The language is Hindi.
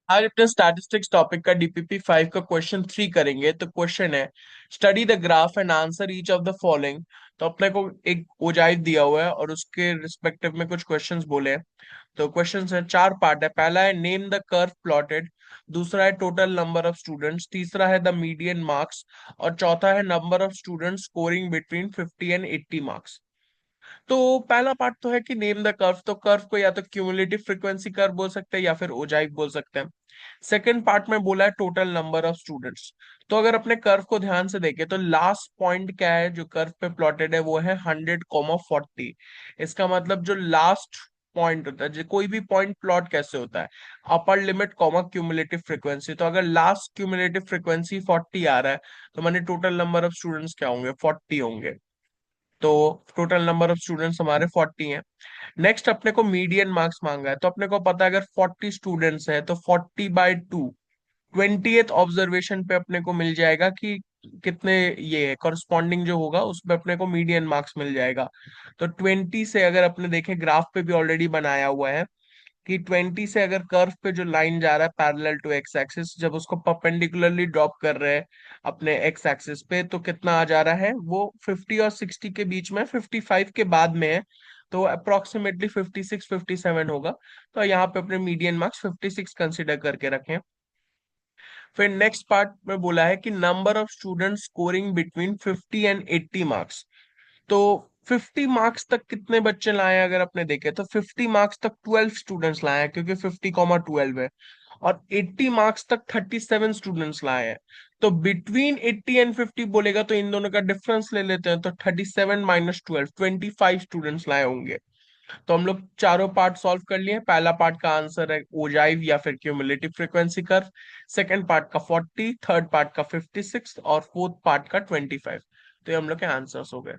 आज अपने स्टैटिस्टिक्स टॉपिक का डीपीपी 5 का क्वेश्चन 3 करेंगे। तो क्वेश्चन है, study the graph and answer each of the following. तो अपने को एक ओजाइव दिया हुआ है और उसके रिस्पेक्टिव में कुछ क्वेश्चंस बोले हैं। तो क्वेश्चंस है, चार पार्ट है। पहला है नेम द कर्व प्लॉटेड, दूसरा है टोटल नंबर ऑफ स्टूडेंट्स, तीसरा है द मीडियन मार्क्स और चौथा है number of students scoring between 50 and 80 marks. तो पहला पार्ट तो है कि नेम द कर्व। तो कर्व को या तो क्यूमुलेटिव फ्रीक्वेंसी कर्व बोल सकते हैं या फिर ओजाइव बोल सकते हैं। सेकंड पार्ट में बोला है टोटल नंबर ऑफ स्टूडेंट्स। तो अगर अपने कर्व को ध्यान से देखें तो लास्ट पॉइंट क्या है जो कर्व पे प्लॉटेड है, वो है 100,40। इसका मतलब जो लास्ट पॉइंट होता है, जो कोई भी पॉइंट प्लॉट कैसे होता है, upper limit comma cumulative frequency. तो अगर लास्ट क्यूमुलेटिव फ्रीक्वेंसी 40 आ रहा है तो माने टोटल नंबर ऑफ स्टूडेंट्स क्या होंगे, 40 होंगे। तो टोटल नंबर ऑफ स्टूडेंट्स हमारे 40 हैं। नेक्स्ट अपने को मीडियन मार्क्स मांगा है। तो अपने को पता है अगर 40 स्टूडेंट्स है तो 40/2, 20th ऑब्जर्वेशन पे अपने को मिल जाएगा कि कितने ये है, करस्पॉन्डिंग जो होगा उसमें अपने को मीडियन मार्क्स मिल जाएगा। तो 20 से अगर अपने देखें, ग्राफ पे भी ऑलरेडी बनाया हुआ है कि 20 से अगर कर्व पे जो लाइन जा रहा है पैरेलल टू एक्स एक्सिस, जब उसको परपेंडिकुलरली ड्रॉप कर रहे हैं अपने एक्स एक्सिस पे, तो कितना आ जा रहा है वो 50 और 60 के बीच में, 55 के बाद में है। तो अप्रोक्सीमेटली 56 57 होगा। तो यहाँ पे अपने मीडियन मार्क्स 56 कंसिडर करके रखें। फिर नेक्स्ट पार्ट में बोला है कि number of student scoring between 50 and 80 marks. तो 50 मार्क्स तक कितने बच्चे लाए हैं, अगर अपने देखे तो 50 मार्क्स तक 12 स्टूडेंट्स लाए हैं, क्योंकि 50,12 है। और 80 मार्क्स तक 37 स्टूडेंट्स लाए हैं। तो बिटवीन 80 एंड 50 बोलेगा तो इन दोनों का डिफरेंस ले लेते हैं। तो 37 माइनस 12, 25 स्टूडेंट्स लाए होंगे। तो हम लोग चारों पार्ट सॉल्व कर लिए। पहला पार्ट का आंसर है ओजाइव या फिर cumulative frequency curve, second part का 40, थर्ड पार्ट का 56 और फोर्थ पार्ट का 25। तो ये हम लोग के आंसर्स हो गए।